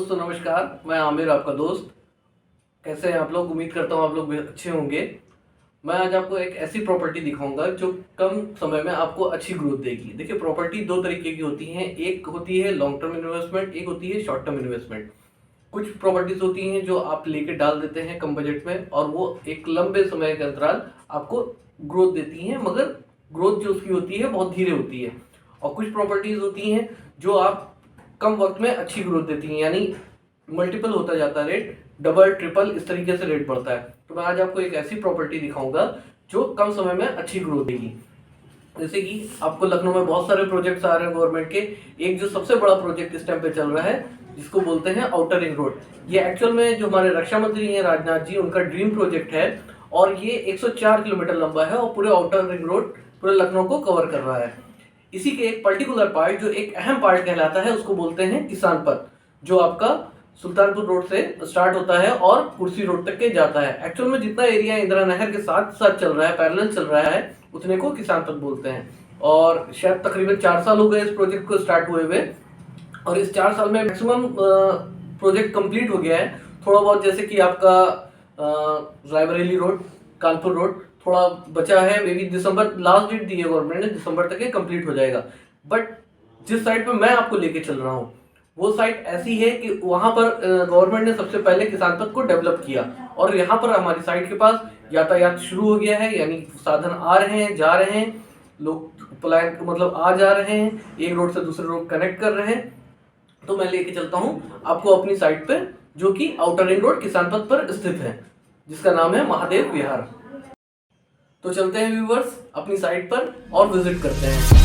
दोस्तों नमस्कार, मैं आमिर आपका दोस्त। कैसे हैं आप लोग? उम्मीद करता हूँ आप लोग भी अच्छे होंगे। मैं आज आपको एक ऐसी प्रॉपर्टी दिखाऊंगा जो कम समय में आपको अच्छी ग्रोथ देगी। देखिए, प्रॉपर्टी दो तरीके की होती हैं, एक होती है लॉन्ग टर्म इन्वेस्टमेंट, एक होती है शॉर्ट टर्म इन्वेस्टमेंट। कुछ प्रॉपर्टीज होती हैं जो आप लेके डाल देते हैं कम बजट में और वो एक लंबे समय के अंतराल आपको ग्रोथ देती हैं, मगर ग्रोथ जो उसकी होती है बहुत धीरे होती है। और कुछ प्रॉपर्टीज होती हैं जो आप कम वक्त में अच्छी ग्रोथ देती हैं, यानी मल्टीपल होता जाता है रेट, डबल ट्रिपल इस तरीके से रेट बढ़ता है। तो मैं आज आपको एक ऐसी प्रॉपर्टी दिखाऊंगा जो कम समय में अच्छी ग्रोथ देगी। जैसे कि आपको लखनऊ में बहुत सारे प्रोजेक्ट्स आ रहे हैं गवर्नमेंट के। एक जो सबसे बड़ा प्रोजेक्ट इस टाइम पे चल रहा है जिसको बोलते हैं आउटर रिंग रोड, ये एक्चुअल में जो हमारे रक्षा मंत्री हैं राजनाथ जी, उनका ड्रीम प्रोजेक्ट है और ये 104 किलोमीटर लंबा है और पूरे आउटर रिंग रोड पूरे लखनऊ को कवर कर रहा है। इसी के एक पर्टिकुलर पार्ट जो एक अहम पार्ट कहलाता है उसको बोलते हैं किसान पथ, जो आपका सुल्तानपुर रोड से स्टार्ट होता है और कुर्सी रोड तक के जाता है। एक्चुअल में जितना एरिया इंदिरा नहर के साथ साथ चल रहा है, पैरेलल चल रहा है, उतने को किसान पथ बोलते हैं। और शायद तकरीबन 4 साल हो गए इस प्रोजेक्ट को स्टार्ट हुए हुए और इस 4 साल में मैक्सिमम प्रोजेक्ट कंप्लीट हो गया है। थोड़ा बहुत जैसे कि आपका रायबरेली रोड, कानपुर रोड थोड़ा बचा है, may be December last date दी है गवर्नमेंट ने, दिसंबर तक ये कंप्लीट हो जाएगा। बट जिस साइड पे मैं आपको लेके चल रहा हूँ वो साइट ऐसी है कि वहां पर गवर्नमेंट ने सबसे पहले किसान पथ को डेवलप किया और यहाँ पर हमारी साइट के पास यातायात शुरू हो गया है, यानी साधन आ रहे हैं, जा रहे हैं, लोग पलायन मतलब आ जा रहे हैं, एक रोड से दूसरे रोड कनेक्ट कर रहे हैं। तो मैं लेके चलता हूँ आपको अपनी साइट पे, जो कि आउटर रिंग रोड किसान पथ पर स्थित है, जिसका नाम है महादेव विहार। तो चलते हैं व्यूवर्स अपनी साइट पर और विजिट करते हैं।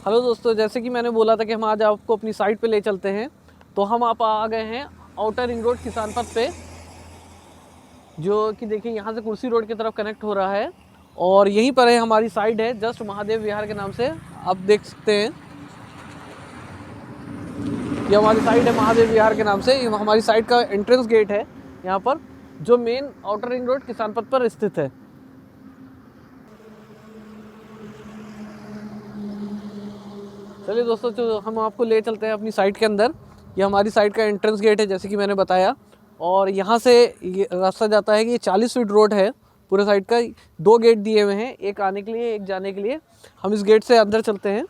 हेलो दोस्तों, जैसे कि मैंने बोला था कि हम आज आपको अपनी साइट पे ले चलते हैं, तो हम आप आ गए हैं आउटर रिंग रोड किसान पथ पे, जो कि देखिए यहाँ से कुर्सी रोड की तरफ कनेक्ट हो रहा है। और यहीं पर है हमारी साइट है, जस्ट महादेव विहार के नाम से आप देख सकते हैं। ये हमारी साइट है महादेव विहार के नाम से। ये हमारी साइट का एंट्रेंस गेट है यहाँ पर, जो मेन आउटर रिंग रोड किसान पथ पर स्थित है। चलिए दोस्तों, तो हम आपको ले चलते हैं अपनी साइट के अंदर। ये हमारी साइट का एंट्रेंस गेट है, जैसे कि मैंने बताया। और यहाँ से ये रास्ता जाता है कि ये 40 फीट रोड है पूरे साइड का। 2 गेट दिए हुए हैं, एक आने के लिए, एक जाने के लिए। हम इस गेट से अंदर चलते हैं।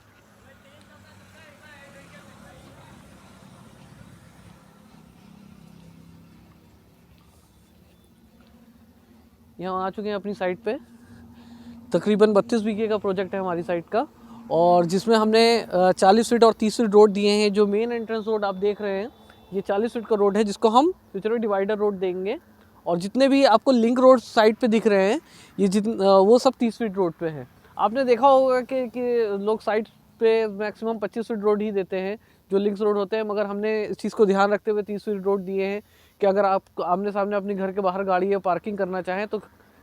यहाँ आ चुके हैं अपनी साइट पे। तकरीबन 32 बीघे का प्रोजेक्ट है हमारी साइट का, और जिसमें हमने 40 फीट और 30 फीट रोड दिए हैं। जो मेन एंट्रेंस रोड आप देख रहे हैं, ये 40 फीट का रोड है, जिसको हम फ्यूचर में डिवाइडर रोड देंगे। और जितने भी आपको लिंक रोड साइड पे दिख रहे हैं, ये वो सब 30 फीट रोड पे हैं। आपने देखा होगा कि लोग साइड पे मैक्सिमम 25 फीट रोड ही देते हैं, जो लिंक्स रोड होते हैं। मगर हमने इस चीज़ को ध्यान रखते हुए 30 फीट रोड दिए हैं कि अगर आप आमने सामने अपने घर के बाहर गाड़ी या पार्किंग करना चाहें तो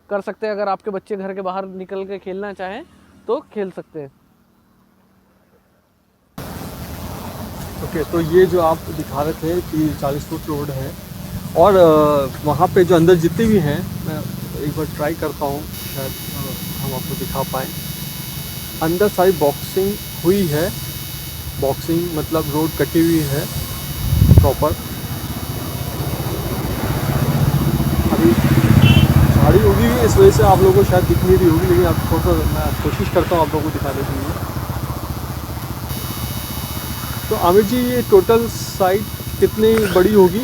कर सकते हैं। अगर आपके बच्चे घर के बाहर निकल के खेलना चाहें तो खेल सकते हैं। ओके, तो ये जो आप दिखा रहे थे कि 40 फुट रोड है, और वहाँ पे जो अंदर जितने भी हैं, मैं एक बार ट्राई करता हूँ, शायद हम आपको दिखा पाएँ। अंदर सारी बॉक्सिंग हुई है। बॉक्सिंग मतलब रोड कटी हुई है प्रॉपर। अभी झाड़ी उगी हुई है, इस वजह से आप लोगों को शायद दिख नहीं रही होगी, लेकिन आप थोड़ा सा मैं कोशिश करता हूँ आप लोगों को दिखाने के लिए। तो आमिर जी, ये टोटल साइट कितनी बड़ी होगी?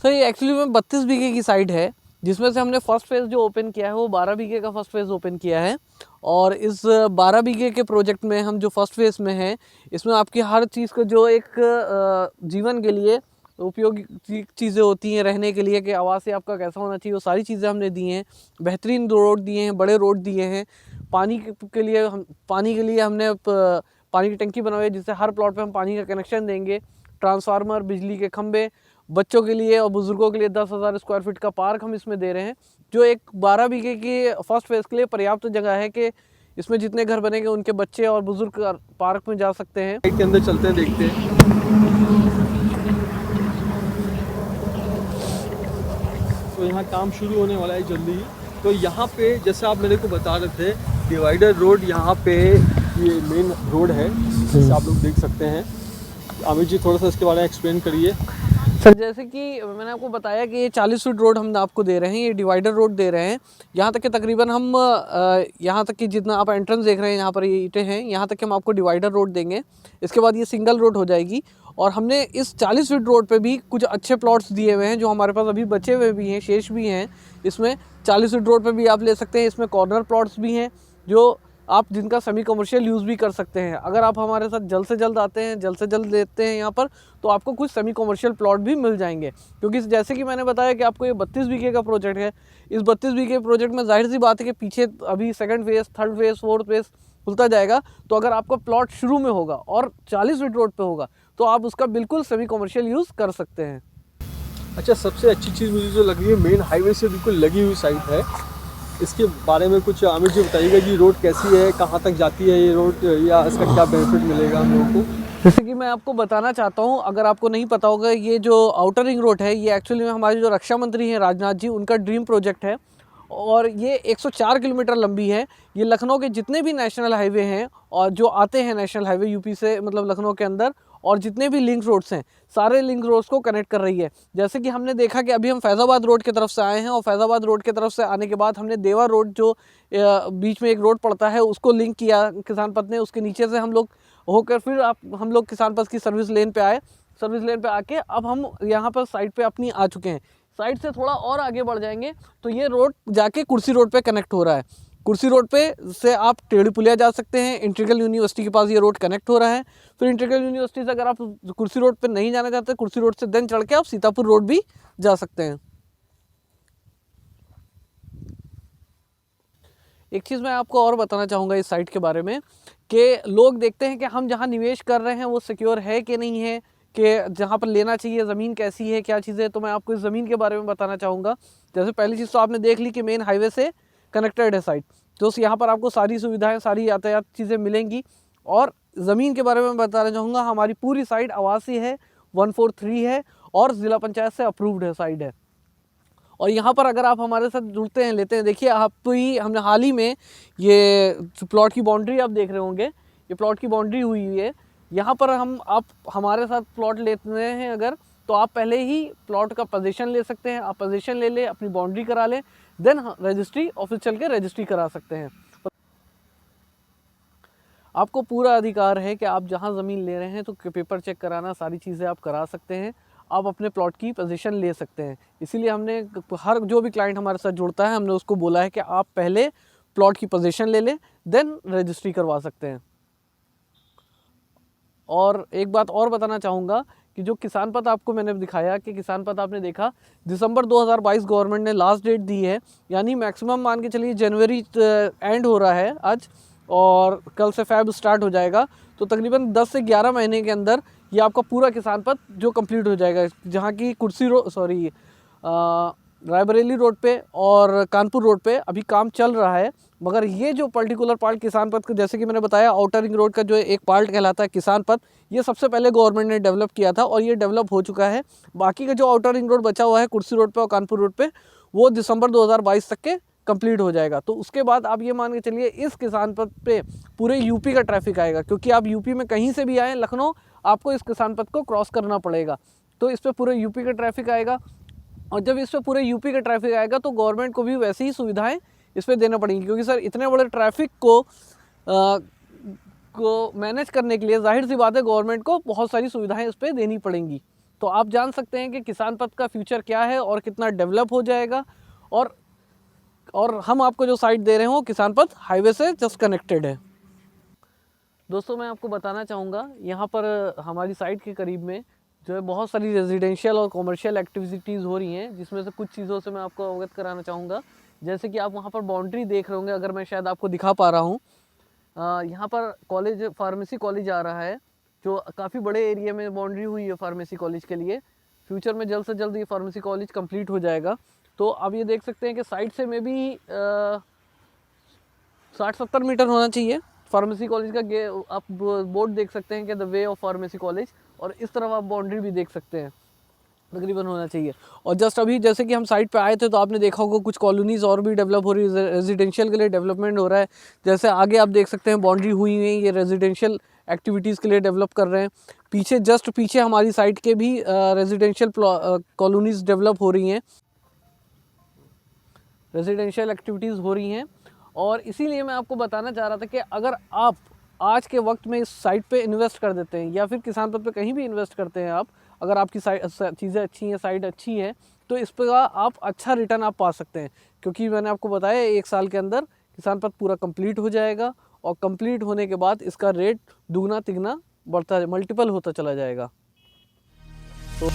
सर, ये एक्चुअली में 32 बीघे की साइट है, जिसमें से हमने फर्स्ट फेज़ जो ओपन किया है वो 12 बीघे का फर्स्ट फेज़ ओपन किया है। और इस 12 बीघे के प्रोजेक्ट में हम जो फर्स्ट फेज़ में हैं, इसमें आपकी हर चीज़ को जो एक जीवन के लिए उपयोगी चीज़ें होती हैं, रहने के लिए, कि आवास से आपका कैसा होना चाहिए, वो सारी चीज़ें हमने दी हैं। बेहतरीन रोड दिए हैं, बड़े रोड दिए हैं। पानी के लिए हमने पानी की टंकी बनवाई है, जिससे हर प्लॉट पे हम पानी का कनेक्शन देंगे। ट्रांसफार्मर, बिजली के खंभे, बच्चों के लिए और बुज़ुर्गों के लिए 10,000 स्क्वायर फीट का पार्क हम इसमें दे रहे हैं, जो एक 12 बीघे की फर्स्ट फेज़ के लिए पर्याप्त जगह है कि इसमें जितने घर बनेंगे उनके बच्चे और बुज़ुर्ग पार्क में जा सकते हैं। साइट के अंदर चलते हैं, देखते हैं। तो यहाँ काम शुरू होने वाला है जल्दी ही। तो यहाँ पे जैसे आप मेरे को बता रहे थे, डिवाइडर रोड यहाँ पे ये मेन रोड है, जैसे आप लोग देख सकते हैं। आमिर जी, थोड़ा सा इसके बारे में एक्सप्लेन करिए। सर, जैसे कि मैंने आपको बताया कि ये 40 फीट रोड हम आपको दे रहे हैं, ये डिवाइडर रोड दे रहे हैं। यहाँ तक कि तकरीबन हम यहाँ तक कि जितना आप एंट्रेंस देख रहे हैं, यहाँ पर ये ईंटें हैं, यहाँ तक कि हम आपको डिवाइडर रोड देंगे। इसके बाद ये सिंगल रोड हो जाएगी। और हमने इस 40 फीट रोड पे भी कुछ अच्छे प्लॉट्स दिए हुए हैं, जो हमारे पास अभी बचे हुए भी हैं, शेष भी हैं। इसमें 40 फीट रोड पे भी आप ले सकते हैं। इसमें कॉर्नर प्लॉट्स भी हैं, जो आप जिनका सेमी कमर्शियल यूज़ भी कर सकते हैं। अगर आप हमारे साथ जल्द से जल्द आते हैं, जल्द से जल्द लेते हैं यहाँ पर, तो आपको कुछ सेमी कमर्शियल प्लॉट भी मिल जाएंगे। क्योंकि जैसे कि मैंने बताया कि आपको ये 32 बीघे का प्रोजेक्ट है। इस 32 बीघे प्रोजेक्ट में जाहिर सी बात है कि पीछे अभी second phase, third phase, fourth phase खुलता जाएगा। तो अगर आपका प्लॉट शुरू में होगा और 40 फीट रोड पर होगा, तो आप उसका बिल्कुल सेमी कमर्शियल यूज़ कर सकते हैं। अच्छा, सबसे अच्छी चीज़ मुझे जो लग रही है, मेन हाईवे से बिल्कुल लगी हुई साइट है। इसके बारे में कुछ आमिर जी बताइएगा जी, रोड कैसी है, कहाँ तक जाती है ये रोड, या इसका क्या बेनिफिट मिलेगा हम लोगों को? जैसे कि मैं आपको बताना चाहता हूँ, अगर आपको नहीं पता होगा, ये जो आउटर रिंग रोड है, ये एक्चुअली में हमारे जो रक्षा मंत्री हैं राजनाथ जी, उनका ड्रीम प्रोजेक्ट है। और ये 104 किलोमीटर लंबी है। ये लखनऊ के जितने भी नेशनल हाईवे हैं और जो आते हैं नेशनल हाईवे यूपी से, मतलब लखनऊ के अंदर, और जितने भी लिंक रोड्स हैं, सारे लिंक रोड्स को कनेक्ट कर रही है। जैसे कि हमने देखा कि अभी हम फैज़ाबाद रोड की तरफ से आए हैं, और फैज़ाबाद रोड की तरफ से आने के बाद हमने देवा रोड, जो बीच में एक रोड पड़ता है, उसको लिंक किया किसान पथ ने। उसके नीचे से हम लोग होकर फिर हम लोग किसान पथ की सर्विस लेन पे आए। सर्विस लेन पे आके अब हम यहाँ पर साइड पे अपनी आ चुके हैं। साइड से थोड़ा और आगे बढ़ जाएंगे तो ये रोड जाके कुर्सी रोड पे कनेक्ट हो रहा है। कुर्सी रोड पे से आप टेढ़ी पुलिया जा सकते हैं। इंटीग्रल यूनिवर्सिटी के पास ये रोड कनेक्ट हो रहा है। फिर इंटीग्रल यूनिवर्सिटी से अगर आप कुर्सी रोड पे नहीं जाना चाहते, कुर्सी रोड से देन चढ़ के आप सीतापुर रोड भी जा सकते हैं। एक चीज़ मैं आपको और बताना चाहूँगा इस साइट के बारे में, कि लोग देखते हैं कि हम जहाँ निवेश कर रहे हैं वो सिक्योर है कि नहीं है, कि जहाँ पर लेना चाहिए ज़मीन कैसी है, क्या चीज़ें। तो मैं आपको इस ज़मीन के बारे में बताना चाहूँगा। जैसे पहली चीज़ तो आपने देख ली कि मेन हाईवे से कनेक्टेड है साइट, तो यहाँ पर आपको सारी सुविधाएं, सारी यातायात चीज़ें मिलेंगी। और ज़मीन के बारे में बताना चाहूँगा, हमारी पूरी साइट आवासीय है, 143 है और ज़िला पंचायत से अप्रूव्ड है साइट है। और यहाँ पर अगर आप हमारे साथ जुड़ते हैं, लेते हैं, देखिए आप ही हमने हाल ही में ये प्लॉट की बाउंड्री आप देख रहे होंगे, ये प्लॉट की बाउंड्री हुई है। यहाँ पर आप हमारे साथ प्लॉट लेते हैं अगर, तो आप पहले ही प्लॉट का पोजीशन ले सकते हैं। आप पोजीशन ले लें, अपनी बाउंड्री करा लें, देन रजिस्ट्री ऑफिस चल के रजिस्ट्री करा सकते हैं। आपको पूरा अधिकार है कि आप जहाँ ज़मीन ले रहे हैं तो पेपर चेक कराना, सारी चीज़ें आप करा सकते हैं। आप अपने प्लॉट की पोजीशन ले सकते हैं। इसीलिए हमने हर जो भी क्लाइंट हमारे साथ जुड़ता है, हमने उसको बोला है कि आप पहले प्लॉट की पोजीशन ले लें, देन रजिस्ट्री करवा सकते हैं। और एक बात और बताना चाहूँगा कि जो किसान पथ आपको मैंने दिखाया, कि किसान पथ आपने देखा दिसंबर 2022 गवर्नमेंट ने लास्ट डेट दी है, यानी मैक्सिमम मान के चलिए जनवरी एंड हो रहा है आज, और कल से फेब स्टार्ट हो जाएगा। तो तकरीबन 10 से 11 महीने के अंदर ये आपका पूरा किसान पथ जो कंप्लीट हो जाएगा, जहाँ की रायबरेली रोड पे और कानपुर रोड पे अभी काम चल रहा है। मगर ये जो पर्टिकुलर पार्ट किसान पथ का, जैसे कि मैंने बताया, आउटर रिंग रोड का जो एक पार्ट कहलाता है किसान पथ, ये सबसे पहले गवर्नमेंट ने डेवलप किया था और ये डेवलप हो चुका है। बाकी का जो आउटर रिंग रोड बचा हुआ है कुर्सी रोड पे और कानपुर रोड पे, वो दिसंबर 2022 तक के कंप्लीट हो जाएगा। तो उसके बाद आप ये मान के चलिए इस किसान पथ पे पूरे यूपी का ट्रैफिक आएगा, क्योंकि आप यूपी में कहीं से भी आएँ लखनऊ, आपको इस किसान पथ को क्रॉस करना पड़ेगा। तो इस पर पूरे यूपी का ट्रैफिक आएगा, और जब इस पर पूरे यूपी का ट्रैफिक आएगा तो गवर्नमेंट को भी वैसी ही सुविधाएं इस पर देना पड़ेंगी, क्योंकि सर इतने बड़े ट्रैफिक को मैनेज करने के लिए जाहिर सी बात है गवर्नमेंट को बहुत सारी सुविधाएं इस पर देनी पड़ेंगी। तो आप जान सकते हैं कि किसान पथ का फ्यूचर क्या है और कितना डेवलप हो जाएगा। और हम आपको जो साइट दे रहे हैं वो किसान पथ हाईवे से जस्ट कनेक्टेड है। दोस्तों मैं आपको बताना चाहूँगा, यहाँ पर हमारी साइट के करीब में जो है बहुत सारी रेजिडेंशियल और कॉमर्शियल एक्टिविटीज़ हो रही हैं, जिसमें से कुछ चीज़ों से मैं आपको अवगत कराना चाहूँगा। जैसे कि आप वहाँ पर बाउंड्री देख रहे होंगे, अगर मैं शायद आपको दिखा पा रहा हूँ, यहाँ पर कॉलेज, फार्मेसी कॉलेज आ रहा है, जो काफ़ी बड़े एरिया में बाउंड्री हुई है फार्मेसी कॉलेज के लिए। फ्यूचर में जल्द से जल्द ये फार्मेसी कॉलेज कंप्लीट हो जाएगा। तो आप ये देख सकते हैं कि साइड से में भी 60-70 मीटर होना चाहिए फार्मेसी कॉलेज का। आप बोर्ड देख सकते हैं कि the way of pharmacy college, और इस तरफ आप बाउंड्री भी देख सकते हैं, तकरीबन होना चाहिए। और जस्ट अभी जैसे कि हम साइट पे आए थे तो आपने देखा होगा कुछ कॉलोनीज़ और भी डेवलप हो रही है, रेजिडेंशियल के लिए डेवलपमेंट हो रहा है। जैसे आगे आप देख सकते हैं बाउंड्री हुई है, ये रेजिडेंशियल एक्टिविटीज़ के लिए डेवलप कर रहे हैं। पीछे जस्ट पीछे हमारी साइट के भी रेजिडेंशियल कॉलोनीज़ डेवलप हो रही हैं, रेजिडेंशियल एक्टिविटीज़ हो रही हैं। और इसीलिए मैं आपको बताना चाह रहा था कि अगर आप आज के वक्त में इस साइट पे इन्वेस्ट कर देते हैं, या फिर किसान पथ पे कहीं भी इन्वेस्ट करते हैं आप, अगर आपकी चीज़ें अच्छी हैं, साइट अच्छी है, तो इस पर आप अच्छा रिटर्न आप पा सकते हैं। क्योंकि मैंने आपको बताया 1 साल के अंदर किसान पथ पूरा कंप्लीट हो जाएगा, और कंप्लीट होने के बाद इसका रेट दुगना तिगना बढ़ता, मल्टीपल होता चला जाएगा। तो